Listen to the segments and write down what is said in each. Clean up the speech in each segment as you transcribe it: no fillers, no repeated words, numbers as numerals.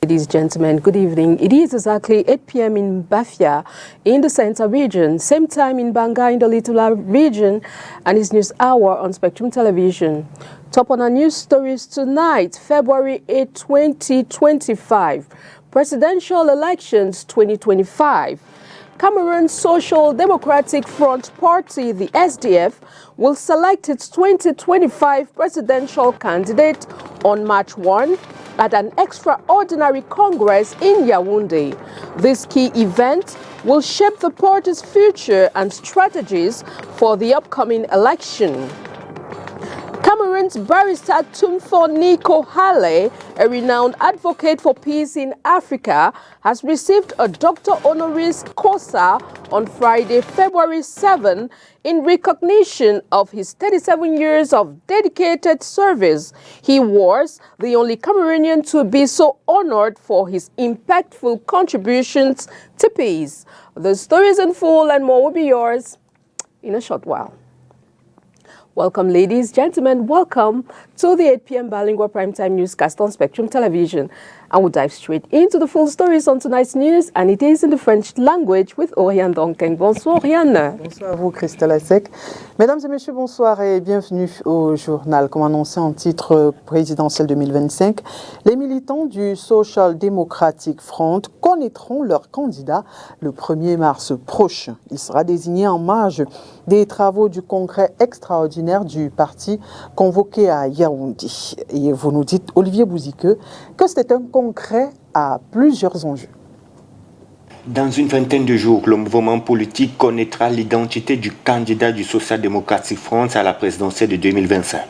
Ladies and gentlemen, good evening. It is exactly 8 p.m. in Bafia in the Center region, same time in Banga in the Little region, and it's News Hour on Spectrum Television. Top on our news stories tonight, February 8, 2025, Presidential Elections 2025. Cameroon Social Democratic Front Party, the SDF, will select its 2025 presidential candidate on March 1 at an extraordinary Congress in Yaoundé. This key event will shape the party's future and strategies for the upcoming election. Cameroon's barrister Tumfo Nico Hale, a renowned advocate for peace in Africa, has received a Doctor Honoris Causa on Friday, February 7, in recognition of his 37 years of dedicated service. He was the only Cameroonian to be so honored for his impactful contributions to peace. The story is in full and more will be yours in a short while. Welcome, ladies, gentlemen. Welcome to the 8 p.m. bilingual primetime newscast on Spectrum Television. And we'll dive straight into the full stories on tonight's news, and it is in the French language with Oriane Donkeng. Bonsoir, Oriane. Bonsoir à vous, Christelle Asek. Mesdames et messieurs, bonsoir et bienvenue au journal. Comme annoncé en titre présidentiel 2025, les militants du Social Democratic Front connaîtront leur candidat le 1er mars prochain. Il sera désigné en marge des travaux du congrès extraordinaire du parti convoqué à Yaoundé. Et vous nous dites, Olivier Bouziqueux, que c'était un congrès à plusieurs enjeux. Dans une vingtaine de jours, le mouvement politique connaîtra l'identité du candidat du Social Democratic Front à la présidentielle de 2025.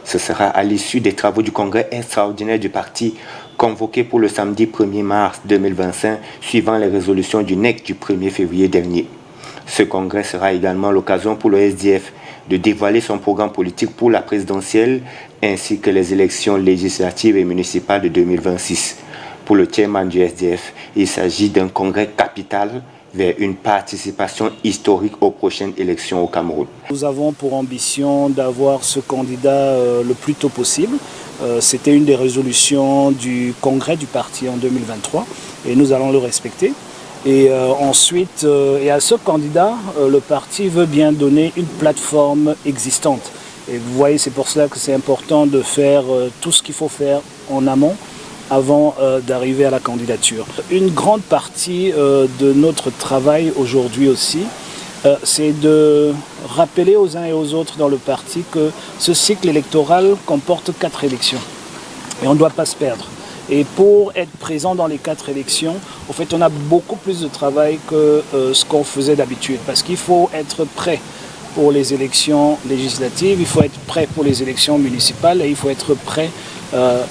Ce sera à l'issue des travaux du congrès extraordinaire du parti convoqué pour le samedi 1er mars 2025, suivant les résolutions du NEC du 1er février dernier. Ce congrès sera également l'occasion pour le SDF de dévoiler son programme politique pour la présidentielle ainsi que les élections législatives et municipales de 2026. Pour le chairman du SDF, il s'agit d'un congrès capital vers une participation historique aux prochaines élections au Cameroun. Nous avons pour ambition d'avoir ce candidat le plus tôt possible. C'était une des résolutions du congrès du parti en 2023 et nous allons le respecter. Et ensuite, et à ce candidat, le parti veut bien donner une plateforme existante. Et vous voyez, c'est pour cela que c'est important de faire tout ce qu'il faut faire en amont avant d'arriver à la candidature. Une grande partie de notre travail aujourd'hui aussi, c'est de rappeler aux uns et aux autres dans le parti que ce cycle électoral comporte 4 élections. Et on ne doit pas se perdre. Et pour être présent dans les 4 élections, en fait, on a beaucoup plus de travail que ce qu'on faisait d'habitude. Parce qu'il faut être prêt pour les élections législatives, il faut être prêt pour les élections municipales et il faut être prêt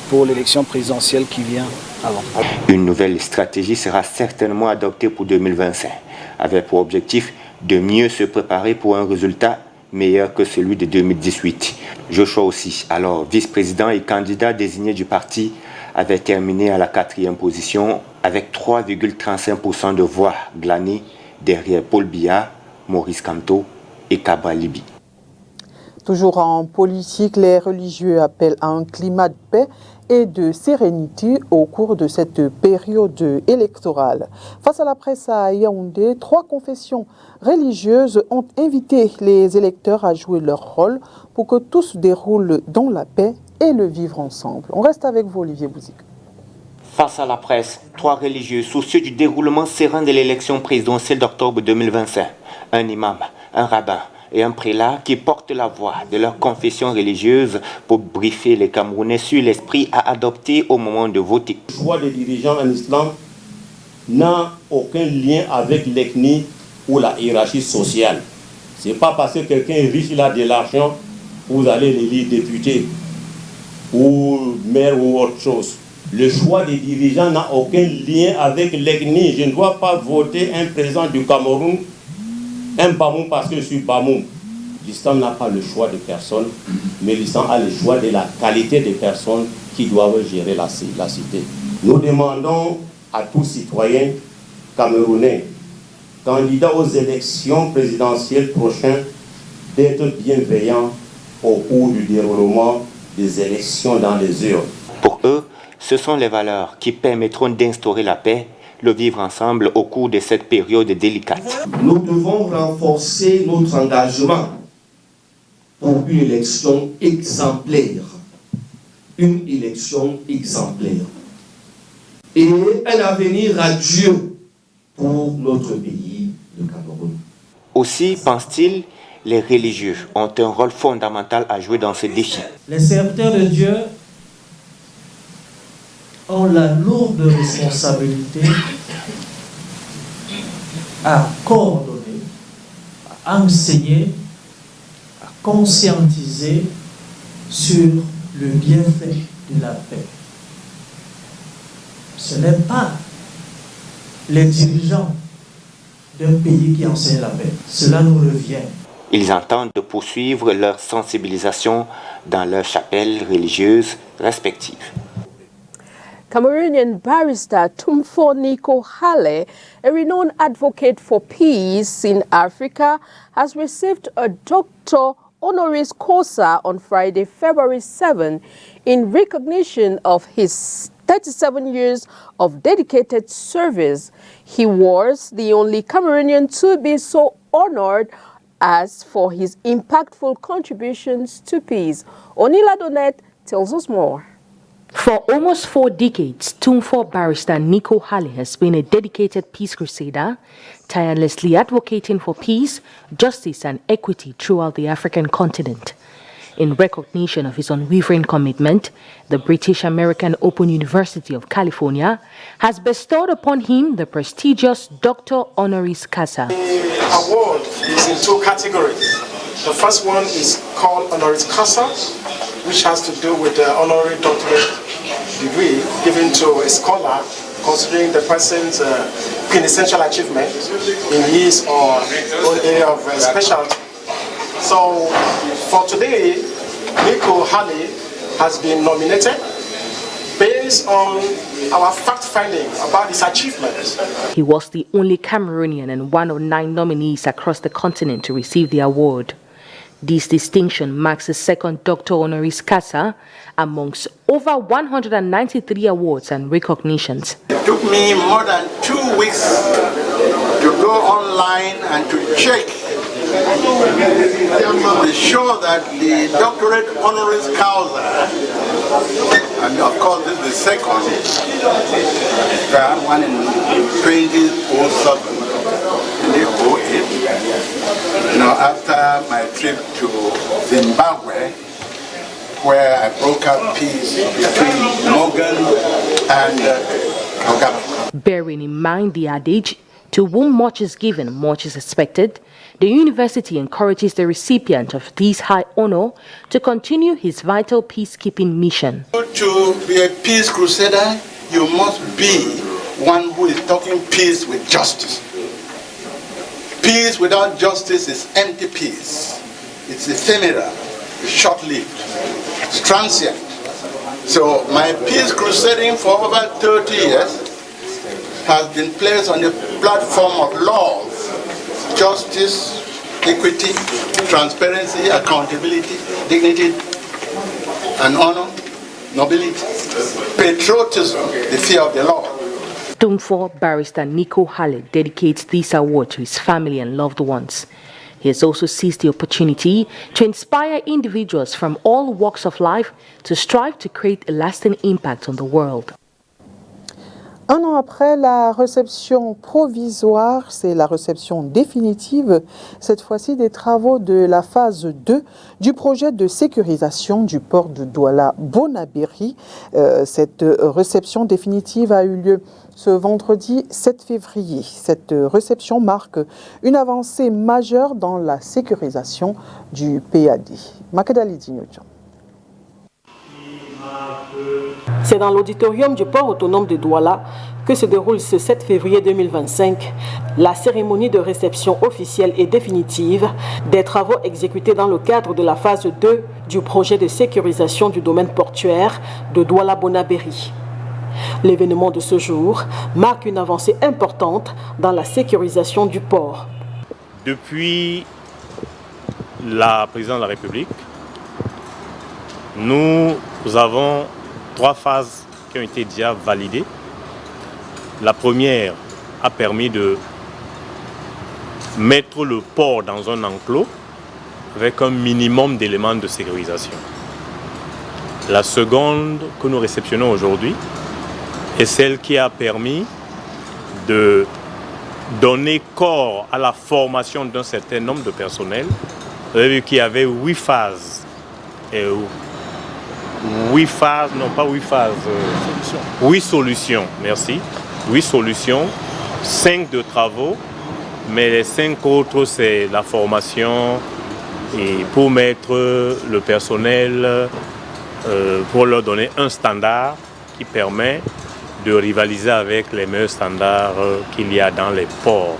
pour l'élection présidentielle qui vient avant. Une nouvelle stratégie sera certainement adoptée pour 2025, avec pour objectif de mieux se préparer pour un résultat meilleur que celui de 2018. Joshua aussi, alors vice-président et candidat désigné du parti, avait terminé à la 4e position avec 3,35% de voix glanées derrière Paul Biya, Maurice Kamto et Kabra Libi. Toujours en politique, les religieux appellent à un climat de paix et de sérénité au cours de cette période électorale. Face à la presse à Yaoundé, 3 confessions religieuses ont invité les électeurs à jouer leur rôle pour que tout se déroule dans la paix et le vivre ensemble. On reste avec vous, Olivier Bouzic. Face à la presse, 3 religieux soucieux du déroulement serein de l'élection présidentielle d'octobre 2025, un imam, un rabbin et un prélat qui portent la voix de leur confession religieuse pour briefer les Camerounais sur l'esprit à adopter au moment de voter. Le choix des dirigeants en islam n'a aucun lien avec l'ethnie ou la hiérarchie sociale. Ce n'est pas parce que quelqu'un est riche, il a de l'argent, vous allez l'élire député ou maire ou autre chose. Le choix des dirigeants n'a aucun lien avec l'ethnie. Je ne dois pas voter un président du Cameroun, un Bamoum parce que je suis Bamoum. L'islam n'a pas le choix de personne, mais l'islam a le choix de la qualité des personnes qui doivent gérer la cité. Nous demandons à tous citoyens camerounais, candidats aux élections présidentielles prochaines, d'être bienveillants au cours du déroulement des élections dans les urnes. Pour eux, Ce sont les valeurs qui permettront d'instaurer la paix, le vivre ensemble au cours de cette période délicate. Nous devons renforcer notre engagement pour une élection exemplaire. Une élection exemplaire. Et un avenir radieux pour notre pays, le Cameroun. Aussi, pense-t-il, les religieux ont un rôle fondamental à jouer dans ce défi. Les serviteurs de Dieu ont la lourde responsabilité à coordonner, à enseigner, à conscientiser sur le bienfait de la paix. Ce n'est pas les dirigeants d'un pays qui enseignent la paix. Cela nous revient. Ils entendent poursuivre leur sensibilisation dans leurs chapelles religieuses respectives. Cameroonian barrister Tumfor Nico Hale, a renowned advocate for peace in Africa, has received a Doctor Honoris Causa on Friday, February 7, in recognition of his 37 years of dedicated service. He was the only Cameroonian to be so honored as for his impactful contributions to peace. Onila Donet tells us more. For almost 4 decades, Tumfor barrister Nico Hale has been a dedicated peace crusader, tirelessly advocating for peace, justice and equity throughout the African continent. In recognition of his unwavering commitment, the British-American Open University of California has bestowed upon him the prestigious Doctor Honoris Causa. The award is in 2 categories. The first one is called Honoris Causa, which has to do with the honorary doctorate degree given to a scholar considering the person's quintessential achievement in his or own area of specialty. So for today, Nico Hale has been nominated based on our fact-finding about his achievements. He was the only Cameroonian and one of 9 nominees across the continent to receive the award. This distinction marks the second Doctor Honoris Causa amongst over 193 awards and recognitions. It took me more than 2 weeks to go online and to check to be sure that the Doctorate Honoris Causa, and of course this is the second, I had one in 2007. After my trip to Zimbabwe, where I broke up peace between Morgan and Mugabe. Bearing in mind the adage, to whom much is given, much is expected, the university encourages the recipient of this high honor to continue his vital peacekeeping mission. To be a peace crusader, you must be one who is talking peace with justice. Peace without justice is empty peace. It's ephemeral, short-lived, it's transient. So my peace crusading for over 30 years has been placed on the platform of love, justice, equity, transparency, accountability, dignity, and honor, nobility, patriotism, the fear of the law. Tumfor barrister Nico Hale dedicates this award to his family and loved ones. He has also seized the opportunity to inspire individuals from all walks of life to strive to create a lasting impact on the world. Un an après la réception provisoire, c'est la réception définitive, cette fois-ci des travaux de la phase 2 du projet de sécurisation du port de Douala-Bonabéry. Cette réception définitive a eu lieu ce vendredi 7 février. Cette réception marque une avancée majeure dans la sécurisation du PAD. Makadali Dignotjan. C'est dans l'auditorium du port autonome de Douala que se déroule ce 7 février 2025 la cérémonie de réception officielle et définitive des travaux exécutés dans le cadre de la phase 2 du projet de sécurisation du domaine portuaire de Douala-Bonabéry. L'événement de ce jour marque une avancée importante dans la sécurisation du port. Depuis la présidence de la République, nous avons 3 phases qui ont été déjà validées. La première a permis de mettre le porc dans un enclos avec un minimum d'éléments de sécurisation. La seconde que nous réceptionnons aujourd'hui est celle qui a permis de donner corps à la formation d'un certain nombre de personnels. Vous avez vu qu'il y avait 8 phases. 8 phases, non pas 8 phases, 8 solutions, merci. 8 solutions, 5 de travaux, mais les 5 autres, c'est la formation et pour mettre le personnel, pour leur donner un standard qui permet de rivaliser avec les meilleurs standards qu'il y a dans les ports.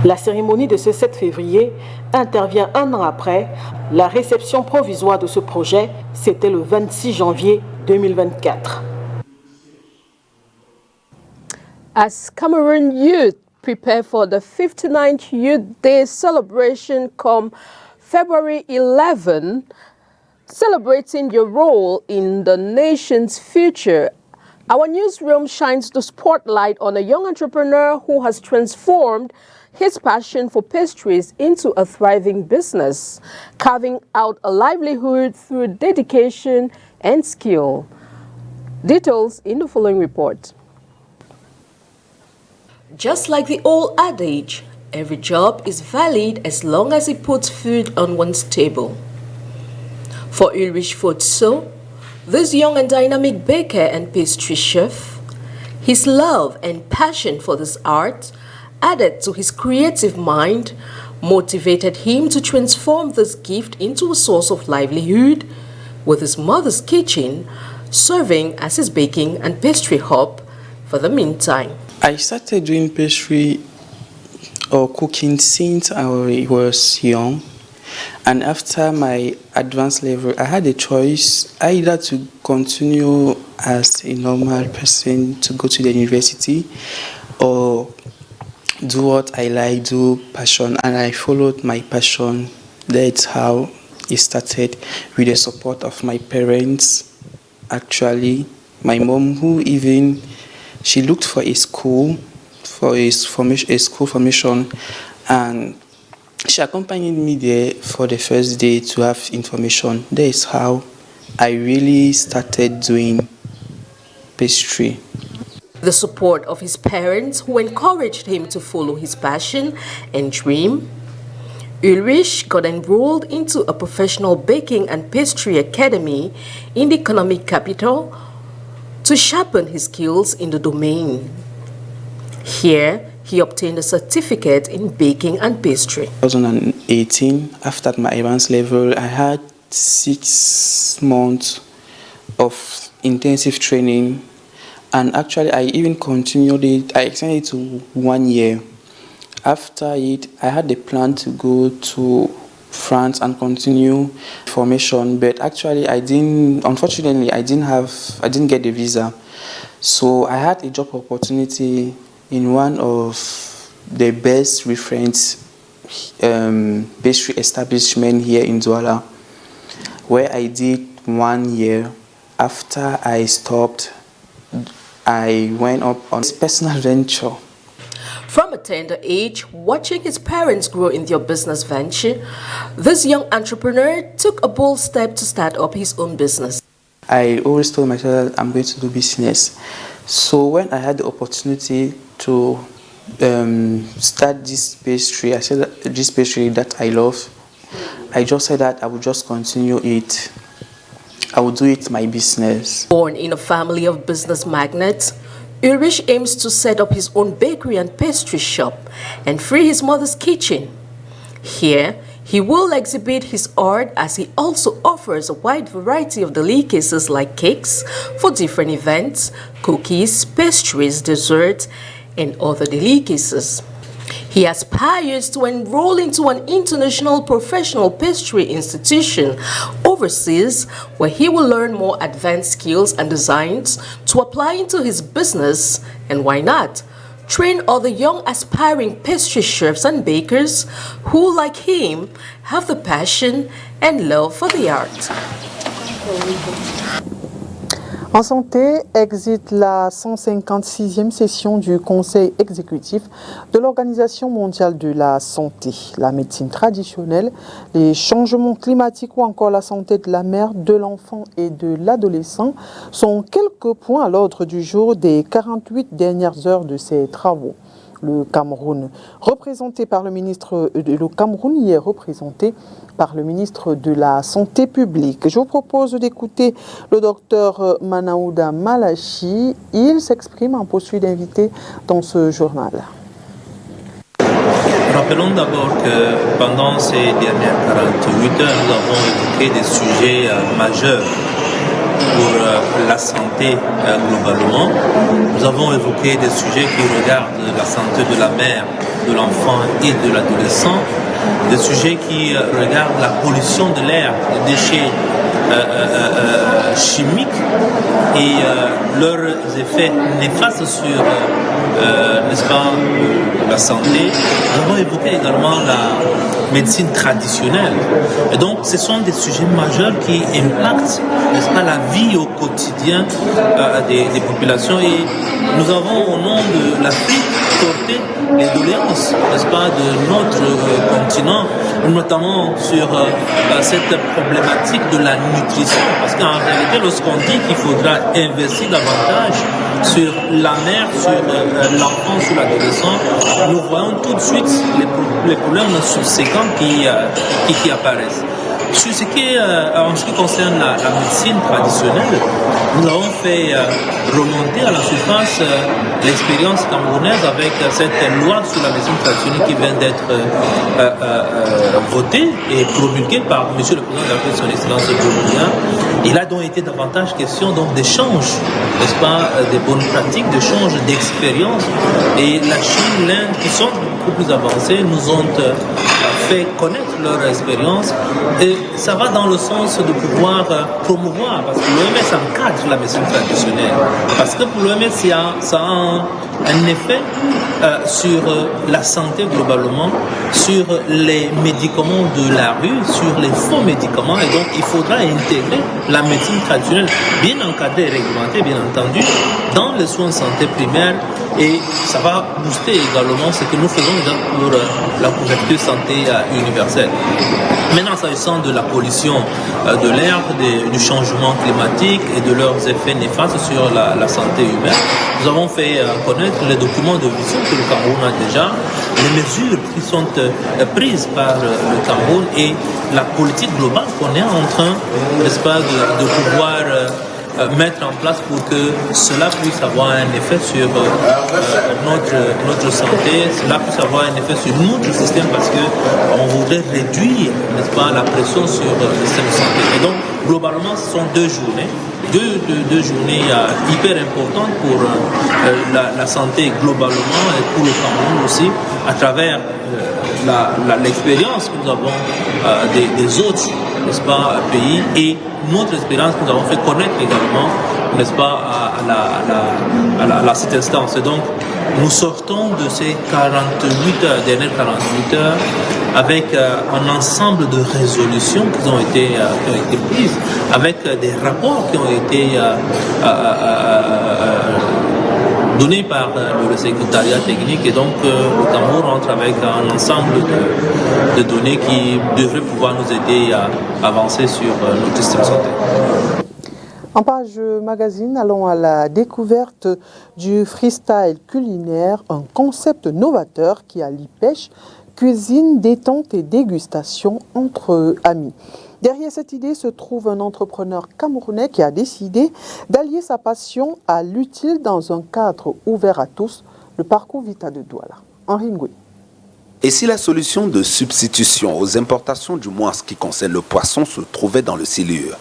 La cérémonie de ce 7 février intervient un an après. La réception provisoire de ce projet, c'était le 26 janvier 2024. As Cameroon youth prepare for the 59th Youth Day celebration come February 11, celebrating your role in the nation's future, our newsroom shines the spotlight on a young entrepreneur who has transformed his passion for pastries into a thriving business, carving out a livelihood through dedication and skill. Details in the following report. Just like the old adage, every job is valid as long as it puts food on one's table. For Ulrich Fotso, this young and dynamic baker and pastry chef, his love and passion for this art, added to his creative mind, motivated him to transform this gift into a source of livelihood, with his mother's kitchen serving as his baking and pastry hub for the meantime. I started doing pastry or cooking since I was young, and after my advanced level, I had a choice either to continue as a normal person to go to the university or do what I like, do passion, and I followed my passion. That's how it started, with the support of my parents. Actually, my mom, who even she looked for a school for a school formation, and she accompanied me there for the first day to have information. That is how I really started doing pastry. The support of his parents, who encouraged him to follow his passion and dream, Ulrich got enrolled into a professional baking and pastry academy in the economic capital to sharpen his skills in the domain. Here, he obtained a certificate in baking and pastry. 2018, after my advanced level, I had 6 months of intensive training, and actually I even continued it. I extended it to 1 year. After it, I had the plan to go to France and continue formation, but actually unfortunately I didn't get the visa. So I had a job opportunity in one of the best reference pastry establishment here in Douala, where I did 1 year. After I stopped, I went up on personal venture. From a tender age, watching his parents grow in their business venture, this young entrepreneur took a bold step to start up his own business. I always told myself that I'm going to do business. So when I had the opportunity to start this pastry, I said that this pastry that I love, I just said that I would just continue it. I would do it my business. Born in a family of business magnates, Ulrich aims to set up his own bakery and pastry shop and free his mother's kitchen. Here, he will exhibit his art as he also offers a wide variety of delicacies like cakes for different events, cookies, pastries, desserts, and other delicacies. He aspires to enroll into an international professional pastry institution overseas, where he will learn more advanced skills and designs to apply into his business, and why not, train other young aspiring pastry chefs and bakers who, like him, have the passion and love for the art. En santé, exit la 156e session du Conseil exécutif de l'Organisation mondiale de la santé. La médecine traditionnelle, les changements climatiques ou encore la santé de la mère, de l'enfant et de l'adolescent sont quelques points à l'ordre du jour des 48 dernières heures de ces travaux. Le Cameroun y est représenté par le ministre de la Santé publique. Je vous propose d'écouter le docteur Manaouda Malachi. Il s'exprime en poursuite d'invité dans ce journal. Rappelons d'abord que pendant ces dernières 48 heures, nous avons évoqué des sujets majeurs pour la santé globalement. Nous avons évoqué des sujets qui regardent la santé de la mère, de l'enfant et de l'adolescent, des sujets qui regardent la pollution de l'air, les déchets chimiques et leurs effets néfastes sur n'est-ce pas, la santé. Nous avons évoqué également la médecine traditionnelle. Et donc, ce sont des sujets majeurs qui impactent, n'est-ce pas, la vie au quotidien des populations. Et nous avons, au nom de l'Afrique, porté les doléances, n'est-ce pas, de notre continent, notamment sur cette problématique de la nutrition. Parce qu'en réalité, lorsqu'on dit qu'il faudra investir davantage sur la mère, sur l'enfant, sur l'adolescent, nous voyons tout de suite les problèmes subséquents qui apparaissent. Sur ce qui est, en ce qui concerne la médecine traditionnelle, nous avons fait remonter à la surface l'expérience camerounaise avec cette loi sur la médecine traditionnelle qui vient d'être votée et promulguée par M. le Président de la République, son Excellence Boumia. Il a donc été davantage question d'échange, n'est-ce pas, des bonnes pratiques, d'échange d'expériences. Et la Chine, l'Inde, qui sont beaucoup plus avancées, nous ont fait connaître leur expérience. Et ça va dans le sens de pouvoir promouvoir, parce que l'OMS encadre la médecine traditionnelle. Parce que pour l'OMS, ça a un effet sur la santé globalement, sur les médicaments de la rue, sur les faux médicaments. Et donc, il faudra intégrer la médecine traditionnelle, bien encadrée et réglementée, bien entendu, dans les soins de santé primaires. Et ça va booster également ce que nous faisons pour la couverture santé universelle. Maintenant, s'agissant de la pollution de l'air, du changement climatique et de leurs effets néfastes sur la santé humaine, nous avons fait connaître les documents de vision que le Cameroun a déjà, les mesures qui sont prises par le Cameroun et la politique globale qu'on est en train, n'est-ce pas, de pouvoir mettre en place pour que cela puisse avoir un effet sur notre santé, cela puisse avoir un effet sur notre système, parce qu'on voudrait réduire, n'est-ce pas, la pression sur le système de santé. Et donc, globalement, ce sont deux journées. Deux journées hyper importantes pour la santé globalement et pour le Cameroun aussi, à travers l'expérience que nous avons des autres, n'est-ce pas, pays, et notre expérience que nous avons fait connaître également, n'est-ce pas, à cette instance. Et donc, nous sortons de ces 48 heures, dernières 48 heures, avec un ensemble de résolutions qui ont été prises, avec des rapports qui ont été donnés par le secrétariat technique. Et donc, le Cameroun rentre avec un ensemble de données qui devraient pouvoir nous aider à avancer sur notre système de santé. En page magazine, allons à la découverte du freestyle culinaire, un concept novateur qui allie pêche, cuisine, détente et dégustation entre amis. Derrière cette idée se trouve un entrepreneur camerounais qui a décidé d'allier sa passion à l'utile dans un cadre ouvert à tous, le parcours Vita de Douala. Henri Ngoué. Et si la solution de substitution aux importations, du moins ce qui concerne le poisson, se trouvait dans le silure?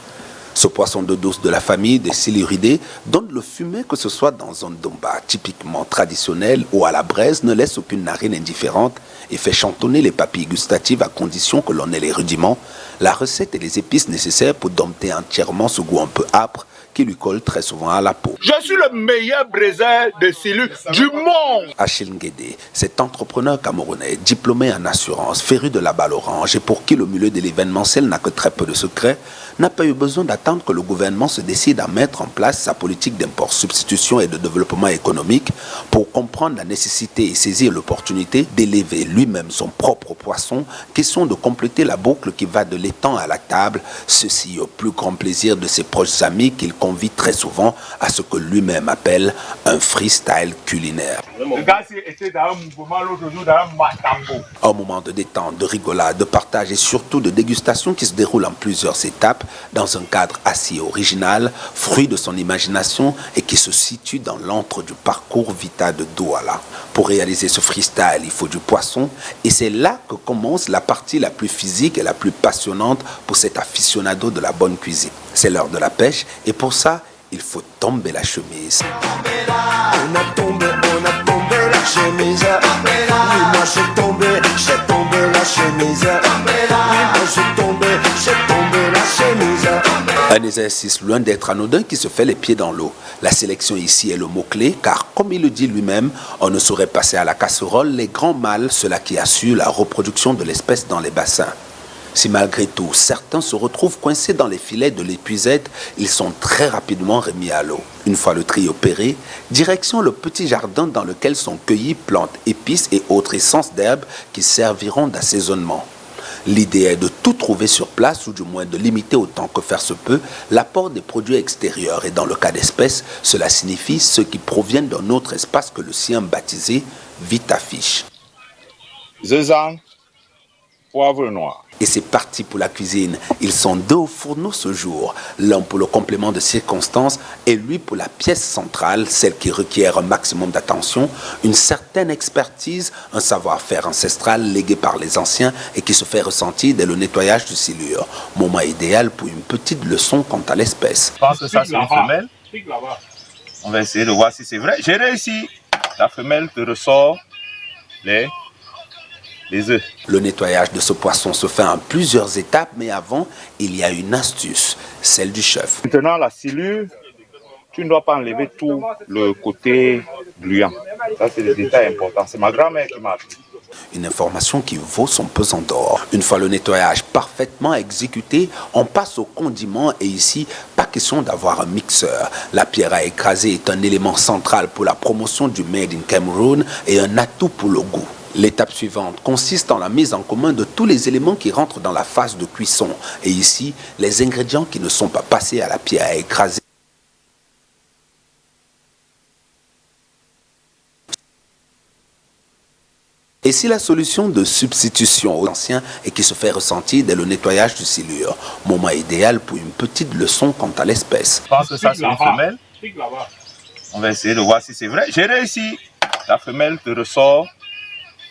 Ce poisson d'eau douce de la famille des siluridés donne le fumet, que ce soit dans un domba typiquement traditionnel ou à la braise, ne laisse aucune narine indifférente et fait chantonner les papilles gustatives à condition que l'on ait les rudiments, la recette et les épices nécessaires pour dompter entièrement ce goût un peu âpre qui lui collent très souvent à la peau. Je suis le meilleur braiseur de silure du monde. Achille Nguédé, cet entrepreneur camerounais, diplômé en assurance, féru de la balle orange et pour qui le milieu de l'événementiel n'a que très peu de secrets, n'a pas eu besoin d'attendre que le gouvernement se décide à mettre en place sa politique d'import-substitution et de développement économique pour comprendre la nécessité et saisir l'opportunité d'élever lui-même son propre poisson, question de compléter la boucle qui va de l'étang à la table, ceci au plus grand plaisir de ses proches amis qu'il convie très souvent à ce que lui-même appelle un freestyle culinaire. Le gars était dans un mouvement l'autre jour dans un matambo. Un moment de détente, de rigolade, de partage et surtout de dégustation qui se déroule en plusieurs étapes dans un cadre assez original, fruit de son imagination et qui se situe dans l'antre du parcours Vita de Douala. Pour réaliser ce freestyle, il faut du poisson et c'est là que commence la partie la plus physique et la plus passionnante pour cet aficionado de la bonne cuisine. C'est l'heure de la pêche et pour ça, il faut tomber la chemise. On a tombé la chemise. Oui, moi j'ai tombé la chemise. Oui, moi j'ai tombé la chemise. Un exercice loin d'être anodin qui se fait les pieds dans l'eau. La sélection ici est le mot-clé car, comme il le dit lui-même, on ne saurait passer à la casserole les grands mâles, ceux-là qui assurent la reproduction de l'espèce dans les bassins. Si malgré tout, certains se retrouvent coincés dans les filets de l'épuisette, ils sont très rapidement remis à l'eau. Une fois le tri opéré, direction le petit jardin dans lequel sont cueillies plantes, épices et autres essences d'herbes qui serviront d'assaisonnement. L'idée est de tout trouver sur place ou du moins de limiter autant que faire se peut l'apport des produits extérieurs et dans le cas d'espèces, cela signifie ceux qui proviennent d'un autre espace que le sien baptisé Vitafiche. Zézanne, poivre noir. Et c'est parti pour la cuisine. Ils sont deux au fourneau ce jour, l'un pour le complément de circonstances et lui pour la pièce centrale, celle qui requiert un maximum d'attention, une certaine expertise, un savoir-faire ancestral légué par les anciens et qui se fait ressentir dès le nettoyage du silure. Moment idéal pour une petite leçon quant à l'espèce. Je pense que ça c'est une femelle. On va essayer de voir si c'est vrai. J'ai réussi. La femelle te ressort les œufs. Le nettoyage de ce poisson se fait en plusieurs étapes, mais avant, il y a une astuce, celle du chef. Maintenant, la silure, tu ne dois pas enlever tout le côté gluant. Ça, c'est des détails importants. C'est ma grand-mère qui m'a appris. Une information qui vaut son pesant d'or. Une fois le nettoyage parfaitement exécuté, on passe au condiment et ici, pas question d'avoir un mixeur. La pierre à écraser est un élément central pour la promotion du Made in Cameroon et un atout pour le goût. L'étape suivante consiste en la mise en commun de tous les éléments qui rentrent dans la phase de cuisson. Et ici, les ingrédients qui ne sont pas passés à la pierre à écraser. Et si la solution de substitution aux anciens et qui se fait ressentir dès le nettoyage du silure, moment idéal pour une petite leçon quant à l'espèce. Je pense que ça c'est une femelle. On va essayer de voir si c'est vrai. J'ai réussi. La femelle te ressort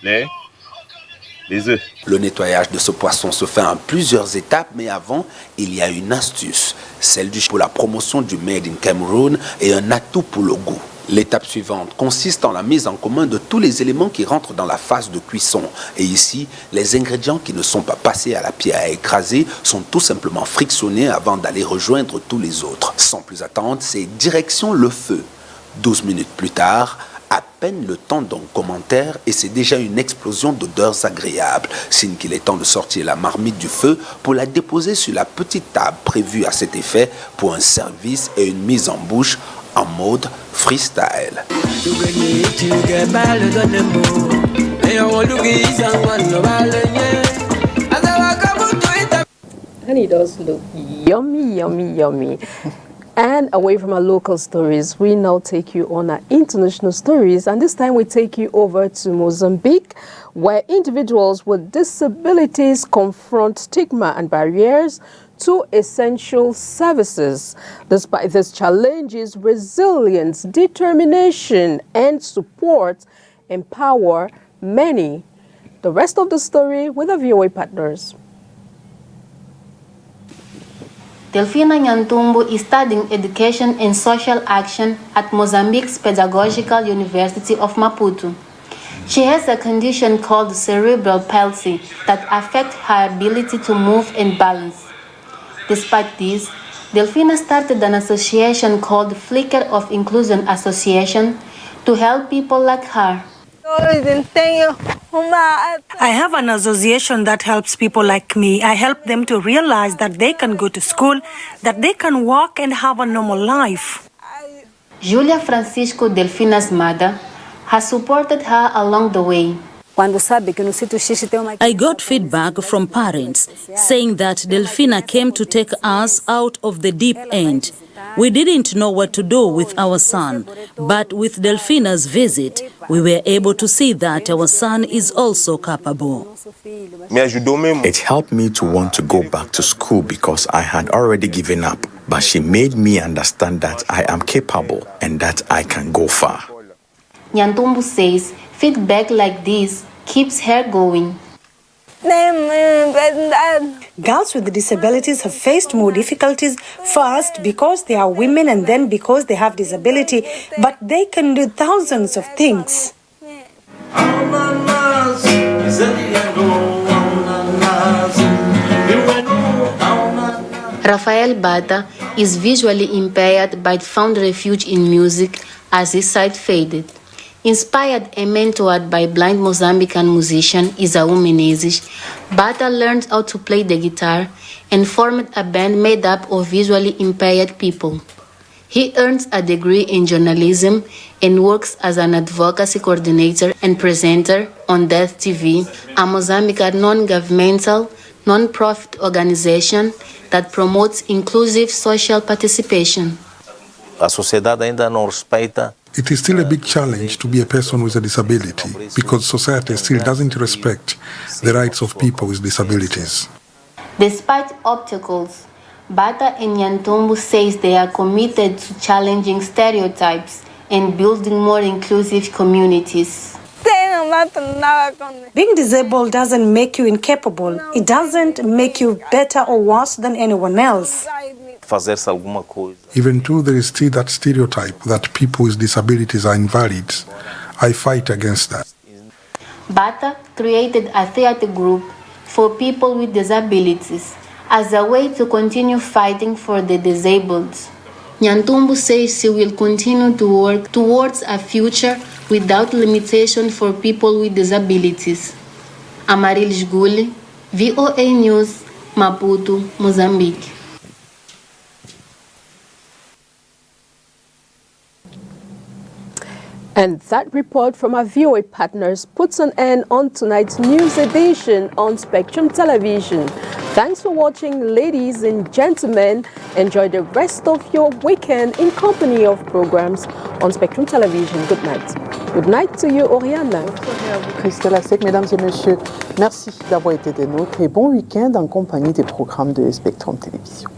les œufs. Le nettoyage de ce poisson se fait en plusieurs étapes, mais avant, il y a une astuce, celle pour la promotion du Made in Cameroon et un atout pour le goût. L'étape suivante consiste en la mise en commun de tous les éléments qui rentrent dans la phase de cuisson. Et ici, les ingrédients qui ne sont pas passés à la pierre à écraser sont tout simplement frictionnés avant d'aller rejoindre tous les autres. Sans plus attendre, c'est direction le feu. 12 minutes plus tard, à peine le temps d'un commentaire et c'est déjà une explosion d'odeurs agréables, signe qu'il est temps de sortir la marmite du feu pour la déposer sur la petite table prévue à cet effet pour un service et une mise en bouche en mode freestyle. And it does look yummy, yummy, yummy. And away from our local stories, we now take you on our international stories. And this time we take you over to Mozambique, where individuals with disabilities confront stigma and barriers to essential services. Despite these challenges, resilience, determination, and support empower many. The rest of the story with our VOA partners. Delfina Nyantumbu is studying education and social action at Mozambique's Pedagogical University of Maputo. She has a condition called cerebral palsy that affects her ability to move and balance. Despite this, Delfina started an association called Flicker of Inclusion Association to help people like her. I have an association that helps people like me. I help them to realize that they can go to school, that they can work and have a normal life. Julia Francisco, Delfina's mother, has supported her along the way. I got feedback from parents saying that Delfina came to take us out of the deep end. We didn't know what to do with our son, but with Delfina's visit, we were able to see that our son is also capable. It helped me to want to go back to school because I had already given up, but she made me understand that I am capable and that I can go far. Nyantumbu says feedback like this keeps her going. Girls with disabilities have faced more difficulties, first because they are women and then because they have disability, but they can do thousands of things. Rafael Bata is visually impaired but found refuge in music as his sight faded. Inspired and mentored by blind Mozambican musician Isaú Menezes, Bata learned how to play the guitar and formed a band made up of visually impaired people. He earns a degree in journalism and works as an advocacy coordinator and presenter on Death TV, a Mozambican non-governmental, non-profit organization that promotes inclusive social participation. A sociedade ainda não respeita. It is still a big challenge to be a person with a disability because society still doesn't respect the rights of people with disabilities. Despite obstacles, Bata and Nyantumbu says they are committed to challenging stereotypes and building more inclusive communities. Being disabled doesn't make you incapable. It doesn't make you better or worse than anyone else. Fazer-se alguma coisa. Even though there is still that stereotype that people with disabilities are invalid, I fight against that. Bata created a theater group for people with disabilities as a way to continue fighting for the disabled. Nyantumbu says she will continue to work towards a future without limitation for people with disabilities. Amarilis Gule, VOA News, Maputo, Mozambique. And that report from our VOA partners puts an end on tonight's news edition on Spectrum Television. Thanks for watching, ladies and gentlemen. Enjoy the rest of your weekend in company of programs on Spectrum Television. Good night. Good night to you, Oriana. Christelle Asek, mesdames et messieurs, merci d'avoir été des nôtres et bon week-end en compagnie des programmes de Spectrum Télévision.